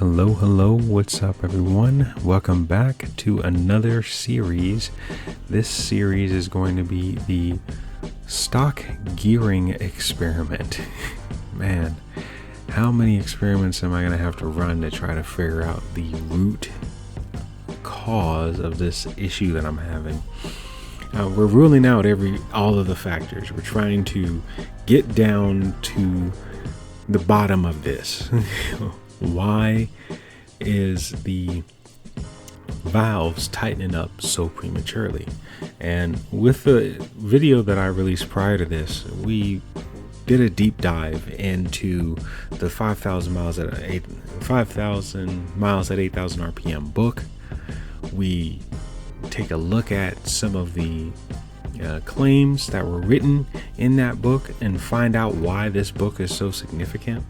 Hello, what's up everyone? Welcome back to another series. This series is going to be the stock gearing experiment. Man, how many experiments am I going to have to run to try to figure out the root cause of this issue that I'm having? We're ruling out all of the factors. We're trying to get down to the bottom of this. Why is the valves tightening up so prematurely? And with the video that I released prior to this, we did a deep dive into the 5,000 miles at 8,000 RPM book. We take a look at some of the claims that were written in that book and find out why this book is so significant.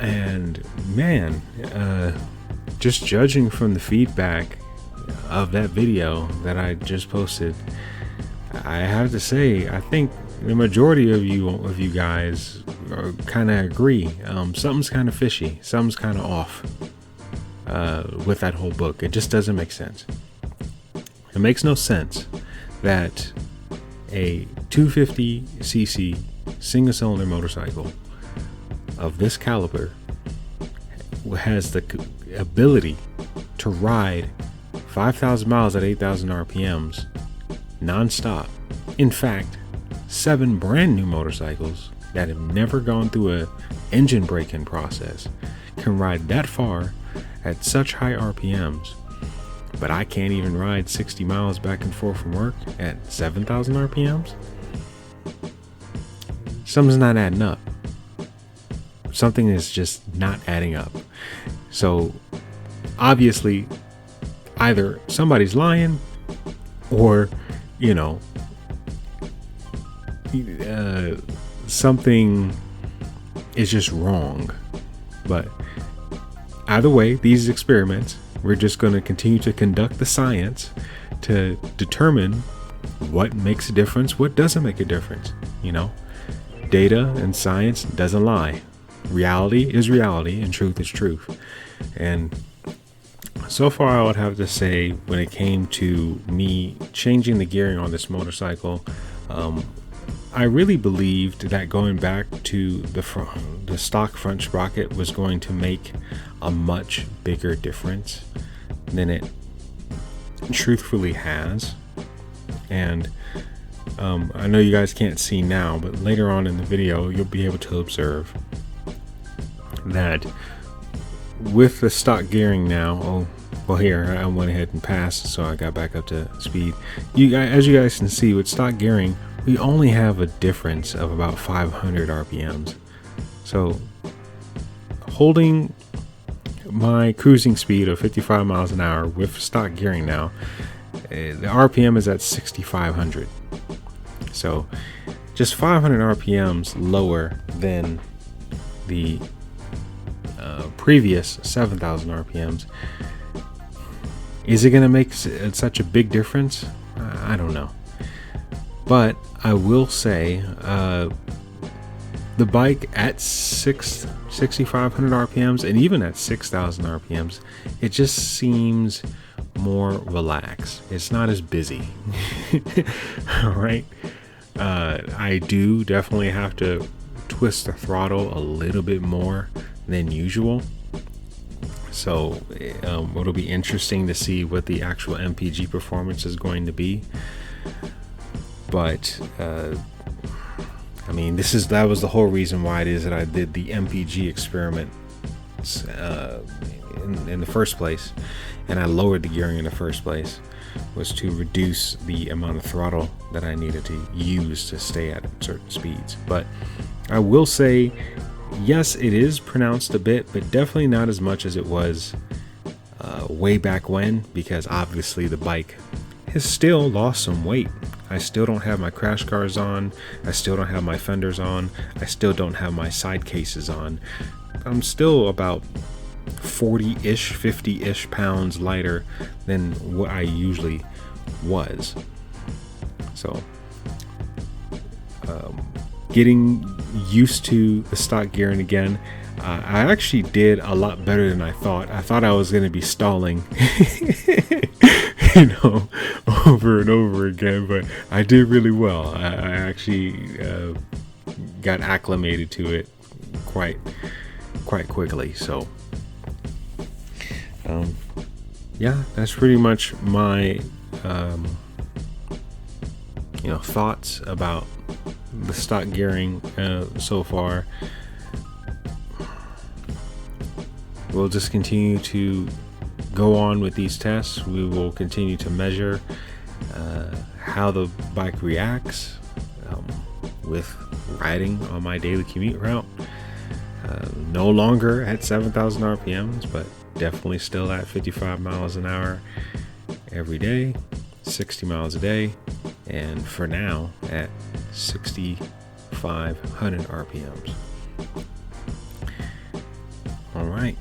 And man, just judging from the feedback of that video that I just posted, I have to say, I think the majority of you guys kind of agree. Something's kind of fishy. Something's kind of off with that whole book. It just doesn't make sense. It makes no sense that a 250cc single-cylinder motorcycle of this caliber has the ability to ride 5,000 miles at 8,000 RPMs non-stop. In fact, 7 brand new motorcycles that have never gone through a engine braking process can ride that far at such high RPMs, but I can't even ride 60 miles back and forth from work at 7,000 RPMs. Something's not adding up. Something is just not adding up. So obviously either somebody's lying or, something is just wrong. But either way, these experiments, we're just going to continue to conduct the science to determine what makes a difference, what doesn't make a difference. Data and science doesn't lie. Reality is reality and truth is truth. And so far, I would have to say, when it came to me changing the gearing on this motorcycle, I really believed that going back to the stock front sprocket was going to make a much bigger difference than it truthfully has. And I know you guys can't see now, but later on in the video, you'll be able to observe that with the stock gearing now, here I went ahead and passed, so I got back up to speed. As you guys can see, with stock gearing, we only have a difference of about 500 RPMs. So holding my cruising speed of 55 miles an hour with stock gearing now, the RPM is at 6,500. So just 500 RPMs lower than the previous 7,000 RPMs. Is it going to make such a big difference? I don't know. But I will say the bike at 6,500 RPMs and even at 6,000 RPMs, it just seems more relaxed. It's not as busy. All right. I do definitely have to twist the throttle a little bit more than usual. So it'll be interesting to see what the actual MPG performance is going to be. But that was the whole reason why it is that I did the MPG experiment in the first place, and I lowered the gearing in the first place, was to reduce the amount of throttle that I needed to use to stay at certain speeds. But I will say, yes, it is pronounced a bit, but definitely not as much as it was way back when, because obviously the bike has still lost some weight. I still don't have my crash guards on. I still don't have my fenders on. I still don't have my side cases on. I'm still about 40-ish, 50-ish pounds lighter than what I usually was. So getting used to the stock gearing again. I actually did a lot better than I thought. I thought I was going to be stalling, over and over again, but I did really well. I actually got acclimated to it quite quickly. So, yeah, that's pretty much my thoughts about the stock gearing so far. We'll just continue to go on with these tests. We will continue to measure how the bike reacts with riding on my daily commute route. No longer at 7,000 RPMs, but definitely still at 55 miles an hour every day, 60 miles a day, and for now at 6,500 RPMs. All right.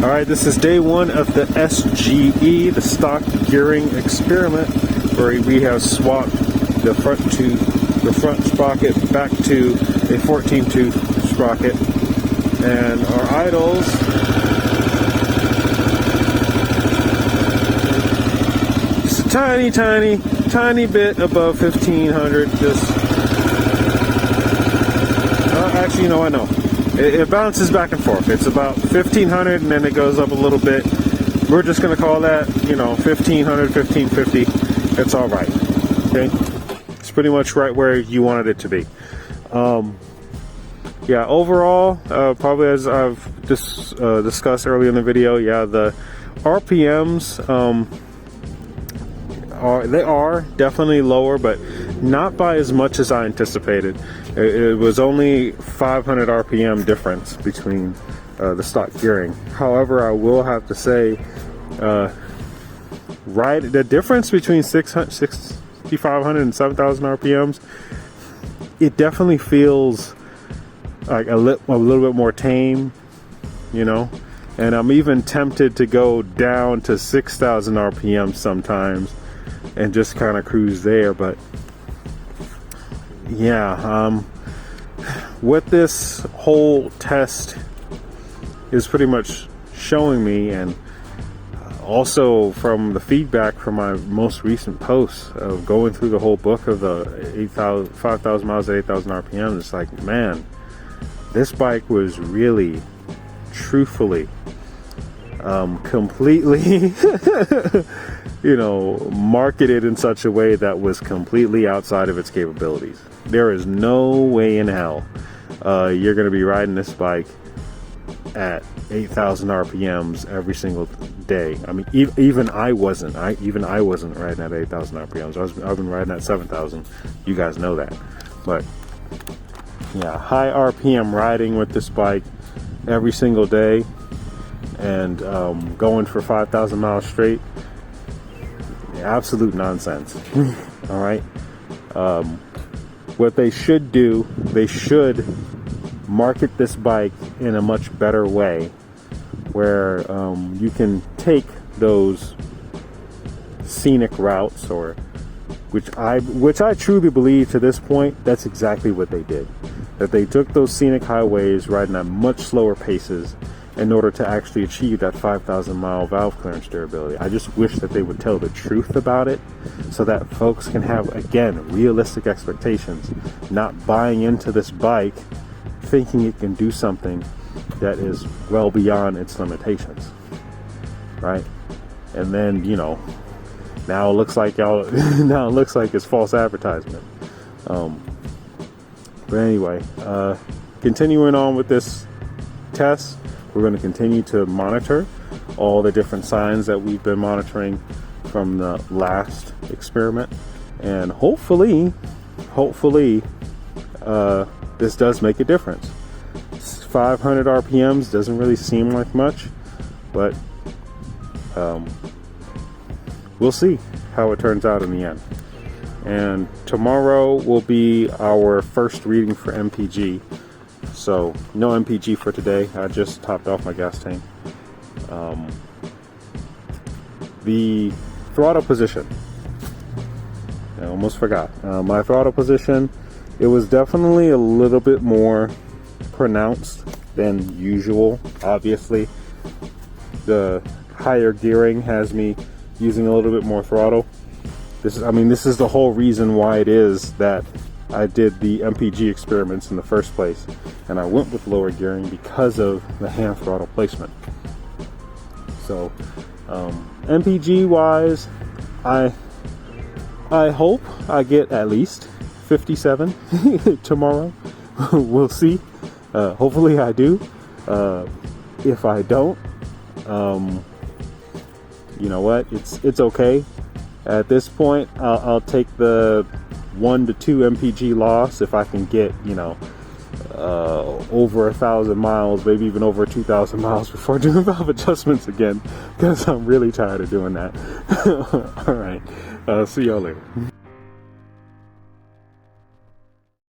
All right, this is day one of the SGE, the stock gearing experiment, where we have swapped the front sprocket back to a 14-tooth sprocket, and our idles just a tiny bit above 1500. Just actually, no, I know. It bounces back and forth. It's about 1500 and then it goes up a little bit. We're just going to call that, 1500, 1550. It's all right. Okay. It's pretty much right where you wanted it to be. Yeah, overall, probably as I've discussed earlier in the video, yeah, the RPMs, are definitely lower, but not by as much as I anticipated. It was only 500 RPM difference between the stock gearing. However, I will have to say, the difference between 6,500 and 7,000 RPMs, it definitely feels like a little bit more tame, and I'm even tempted to go down to 6,000 RPM sometimes and just kind of cruise there. But yeah, what this whole test is pretty much showing me, and also from the feedback from my most recent posts of going through the whole book of the 5,000 miles at 8,000 RPM, it's like, man, this bike was really, truthfully, completely marketed in such a way that was completely outside of its capabilities. There is no way in hell you're going to be riding this bike at 8,000 RPMs every single day. I mean, even I wasn't riding at 8,000 RPMs. I've been riding at 7,000. You guys know that. But yeah, high RPM riding with this bike every single day and going for 5,000 miles straight, absolute nonsense. All right. What they should do, they should market this bike in a much better way, where you can take those scenic routes, or which I truly believe to this point, that's exactly what they did. That they took those scenic highways riding at much slower paces in order to actually achieve that 5,000 mile valve clearance durability. I just wish that they would tell the truth about it, so that folks can have, again, realistic expectations, not buying into this bike thinking it can do something that is well beyond its limitations, right? And then, now it looks like it's false advertisement. But anyway, continuing on with this test, we're going to continue to monitor all the different signs that we've been monitoring from the last experiment, and hopefully this does make a difference. 500 RPMs doesn't really seem like much, but we'll see how it turns out in the end. And tomorrow will be our first reading for MPG. So no MPG for today. I just topped off my gas tank. The throttle position, I almost forgot. My throttle position, it was definitely a little bit more pronounced than usual. Obviously, the higher gearing has me using a little bit more throttle. This is the whole reason why it is that I did the MPG experiments in the first place, and I went with lower gearing because of the hand throttle placement. So MPG wise, I hope I get at least 57 tomorrow. We'll see. Hopefully I do. If I don't, you know what, it's okay. At this point, I'll take the 1 to 2 MPG loss if I can get, over 1,000 miles, maybe even over 2,000 miles before doing valve adjustments again, because I'm really tired of doing that. All right, see y'all later.